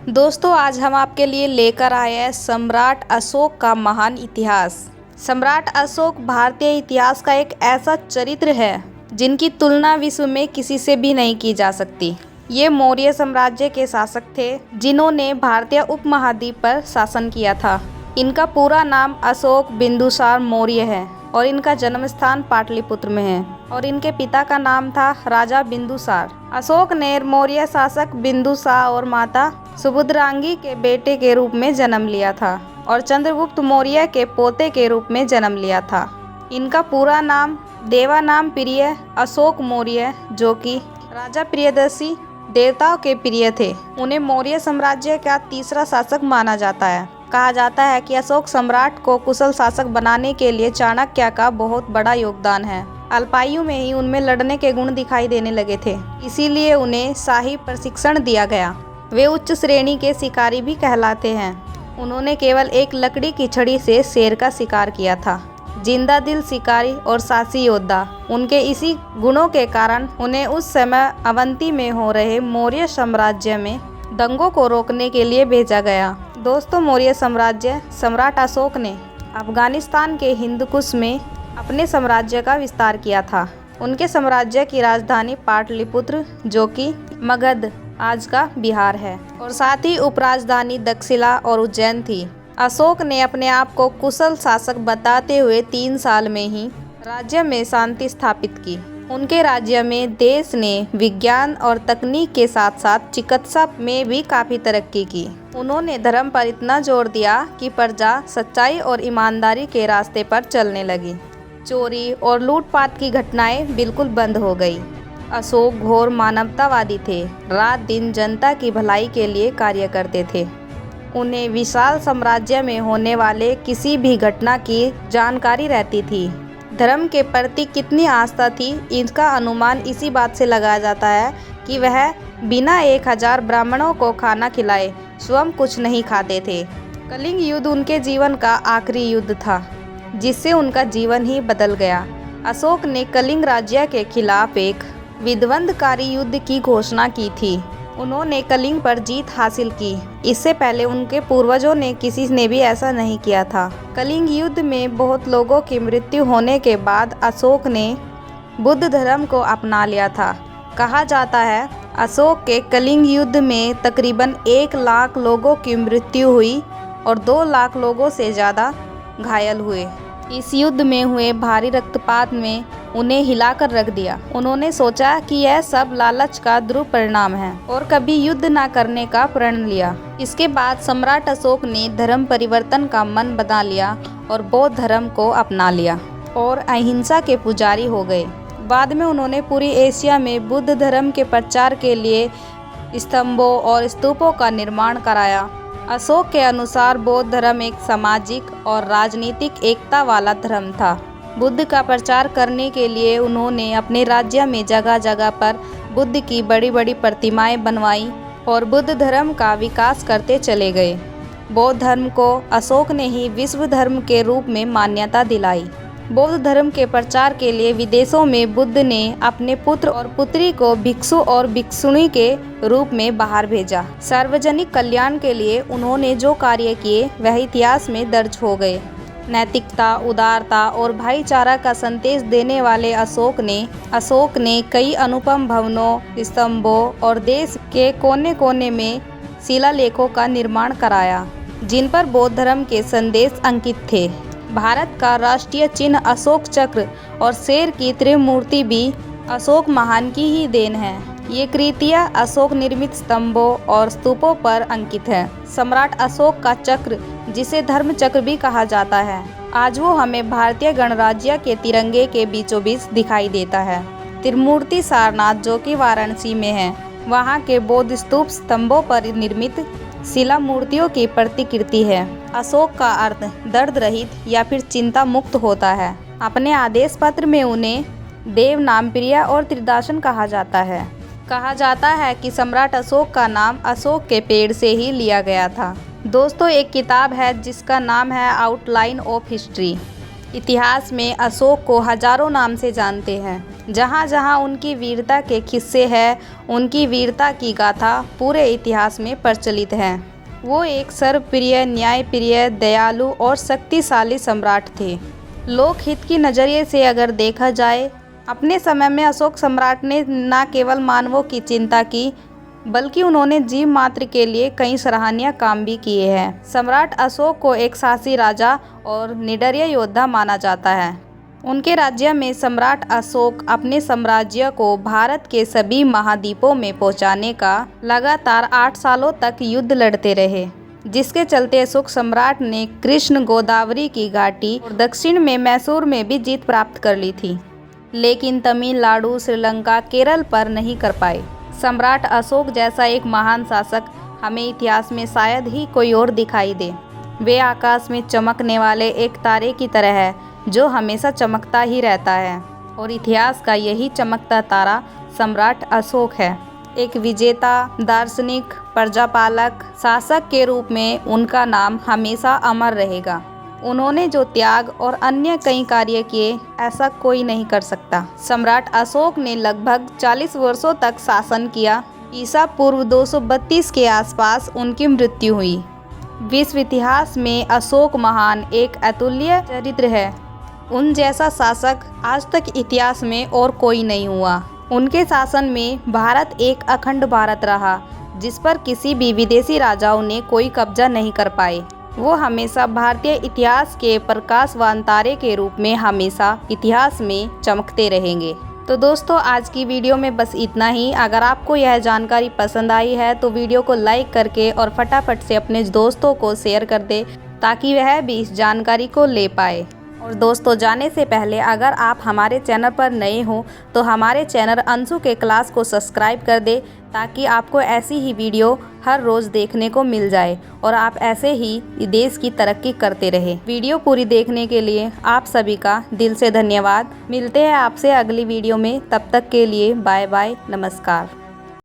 दोस्तों आज हम आपके लिए लेकर आए हैं सम्राट अशोक का महान इतिहास। सम्राट अशोक भारतीय इतिहास का एक ऐसा चरित्र है जिनकी तुलना विश्व में किसी से भी नहीं की जा सकती। ये मौर्य साम्राज्य के शासक थे जिन्होंने भारतीय उपमहाद्वीप पर शासन किया था। इनका पूरा नाम अशोक बिंदुसार मौर्य है और इनका जन्म स्थान पाटलिपुत्र में है और इनके पिता का नाम था राजा बिंदुसार। अशोक ने मौर्य शासक बिंदुसार और माता सुभद्रांगी के बेटे के रूप में जन्म लिया था और चंद्रगुप्त मौर्य के पोते के रूप में जन्म लिया था। इनका पूरा नाम देवानाम प्रिय अशोक मौर्य, जो कि राजा प्रियदर्शी देवताओं के प्रिय थे। उन्हें मौर्य साम्राज्य का तीसरा शासक माना जाता है। कहा जाता है कि अशोक सम्राट को कुशल शासक बनाने के लिए चाणक्य का बहुत बड़ा योगदान है। अल्पायु में ही उनमें लड़ने के गुण दिखाई देने लगे थे, इसीलिए उन्हें शाही प्रशिक्षण दिया गया। वे उच्च श्रेणी के शिकारी भी कहलाते हैं। उन्होंने केवल एक लकड़ी की छड़ी से शेर का शिकार किया था। जिंदा दिल शिकारी और साहसी योद्धा, उनके इसी गुणों के कारण उन्हें उस समय अवंती में हो रहे मौर्य साम्राज्य में दंगों को रोकने के लिए भेजा गया। दोस्तों, मौर्य साम्राज्य सम्राट अशोक ने अफगानिस्तान के हिंदकुश में अपने साम्राज्य का विस्तार किया था। उनके साम्राज्य की राजधानी पाटलिपुत्र, जो कि मगध आज का बिहार है, और साथ ही उपराजधानी दक्षिला और उज्जैन थी। अशोक ने अपने आप को कुशल शासक बताते हुए 3 साल में ही राज्य में शांति स्थापित की। उनके राज्य में देश ने विज्ञान और तकनीक के साथ साथ चिकित्सा में भी काफ़ी तरक्की की। उन्होंने धर्म पर इतना जोर दिया कि प्रजा सच्चाई और ईमानदारी के रास्ते पर चलने लगी। चोरी और लूटपाट की घटनाएं बिल्कुल बंद हो गई। अशोक घोर मानवतावादी थे, रात दिन जनता की भलाई के लिए कार्य करते थे। उन्हें विशाल साम्राज्य में होने वाले किसी भी घटना की जानकारी रहती थी। धर्म के प्रति कितनी आस्था थी, इसका अनुमान इसी बात से लगाया जाता है कि वह बिना 1000 ब्राह्मणों को खाना खिलाए स्वयं कुछ नहीं खाते थे। कलिंग युद्ध उनके जीवन का आखिरी युद्ध था, जिससे उनका जीवन ही बदल गया। अशोक ने कलिंग राज्य के खिलाफ एक विध्वंसकारी युद्ध की घोषणा की थी। उन्होंने कलिंग पर जीत हासिल की। इससे पहले उनके पूर्वजों ने किसी ने भी ऐसा नहीं किया था। कलिंग युद्ध में बहुत लोगों की मृत्यु होने के बाद अशोक ने बुद्ध धर्म को अपना लिया था। कहा जाता है अशोक के कलिंग युद्ध में तकरीबन 1 लाख लोगों की मृत्यु हुई और 2 लाख लोगों से ज़्यादा घायल हुए। इस युद्ध में हुए भारी रक्तपात में उन्हें हिलाकर रख दिया। उन्होंने सोचा कि यह सब लालच का दुष्परिणाम है और कभी युद्ध न करने का प्रण लिया। इसके बाद सम्राट अशोक ने धर्म परिवर्तन का मन बना लिया और बौद्ध धर्म को अपना लिया और अहिंसा के पुजारी हो गए। बाद में उन्होंने पूरी एशिया में बुद्ध धर्म के प्रचार के लिए स्तंभों और स्तूपों का निर्माण कराया। अशोक के अनुसार बौद्ध धर्म एक सामाजिक और राजनीतिक एकता वाला धर्म था। बुद्ध का प्रचार करने के लिए उन्होंने अपने राज्य में जगह जगह पर बुद्ध की बड़ी बड़ी प्रतिमाएं बनवाई और बुद्ध धर्म का विकास करते चले गए। बौद्ध धर्म को अशोक ने ही विश्व धर्म के रूप में मान्यता दिलाई। बौद्ध धर्म के प्रचार के लिए विदेशों में बुद्ध ने अपने पुत्र और पुत्री को भिक्षु और भिक्षुणी के रूप में बाहर भेजा। सार्वजनिक कल्याण के लिए उन्होंने जो कार्य किए वह इतिहास में दर्ज हो गए। नैतिकता, उदारता और भाईचारा का संदेश देने वाले अशोक ने कई अनुपम भवनों, स्तंभों और देश के कोने कोने में शिलालेखों का निर्माण कराया, जिन पर बौद्ध धर्म के संदेश अंकित थे। भारत का राष्ट्रीय चिन्ह अशोक चक्र और शेर की त्रिमूर्ति भी अशोक महान की ही देन है। ये कृतियाँ अशोक निर्मित स्तंभों और स्तूपों पर अंकित है। सम्राट अशोक का चक्र, जिसे धर्म चक्र भी कहा जाता है, आज वो हमें भारतीय गणराज्य के तिरंगे के बीचों बीच दिखाई देता है। त्रिमूर्ति सारनाथ, जो कि वाराणसी में है, वहाँ के बौद्ध स्तूप स्तंभों पर निर्मित शिला मूर्तियों की प्रतिकृति है। अशोक का अर्थ दर्द रहित या फिर चिंता मुक्त होता है। अपने आदेश पत्र में उन्हें देवनामप्रिय और त्रिदर्शन कहा जाता है। कहा जाता है कि सम्राट अशोक का नाम अशोक के पेड़ से ही लिया गया था। दोस्तों, एक किताब है जिसका नाम है आउटलाइन ऑफ हिस्ट्री। इतिहास में अशोक को हजारों नाम से जानते हैं। जहाँ जहाँ उनकी वीरता के किस्से हैं, उनकी वीरता की गाथा पूरे इतिहास में प्रचलित है। वो एक सर्वप्रिय, न्यायप्रिय, दयालु और शक्तिशाली सम्राट थे। लोकहित की नज़रिए से अगर देखा जाए, अपने समय में अशोक सम्राट ने न केवल मानवों की चिंता की, बल्कि उन्होंने जीव मात्र के लिए कई सराहनीय काम भी किए हैं। सम्राट अशोक को एक साहसी राजा और निडर योद्धा माना जाता है। उनके राज्य में सम्राट अशोक अपने साम्राज्य को भारत के सभी महाद्वीपों में पहुंचाने का लगातार 8 सालों तक युद्ध लड़ते रहे, जिसके चलते अशोक सम्राट ने कृष्ण गोदावरी की घाटी और दक्षिण में मैसूर में भी जीत प्राप्त कर ली थी, लेकिन तमिलनाडु, श्रीलंका, केरल पर नहीं कर पाए। सम्राट अशोक जैसा एक महान शासक हमें इतिहास में शायद ही कोई और दिखाई दे। वे आकाश में चमकने वाले एक तारे की तरह है, जो हमेशा चमकता ही रहता है, और इतिहास का यही चमकता तारा सम्राट अशोक है। एक विजेता, दार्शनिक, प्रजापालक, शासक के रूप में उनका नाम हमेशा अमर रहेगा। उन्होंने जो त्याग और अन्य कई कार्य किए, ऐसा कोई नहीं कर सकता। सम्राट अशोक ने लगभग 40 वर्षों तक शासन किया। ईसा पूर्व 232 के आसपास उनकी मृत्यु हुई। विश्व इतिहास में अशोक महान एक अतुल्य चरित्र है। उन जैसा शासक आज तक इतिहास में और कोई नहीं हुआ। उनके शासन में भारत एक अखंड भारत रहा, जिस पर किसी भी विदेशी राजाओं ने कोई कब्जा नहीं कर पाए। वो हमेशा भारतीय इतिहास के प्रकाशवान तारे के रूप में हमेशा इतिहास में चमकते रहेंगे। तो दोस्तों, आज की वीडियो में बस इतना ही। अगर आपको यह जानकारी पसंद आई है तो वीडियो को लाइक करके और फटाफट से अपने दोस्तों को शेयर कर दे, ताकि वह भी इस जानकारी को ले पाए। और दोस्तों, जाने से पहले अगर आप हमारे चैनल पर नए हो तो हमारे चैनल अंशु के क्लास को सब्सक्राइब कर दे, ताकि आपको ऐसी ही वीडियो हर रोज़ देखने को मिल जाए और आप ऐसे ही देश की तरक्की करते रहे। वीडियो पूरी देखने के लिए आप सभी का दिल से धन्यवाद। मिलते हैं आपसे अगली वीडियो में, तब तक के लिए बाय बाय, नमस्कार।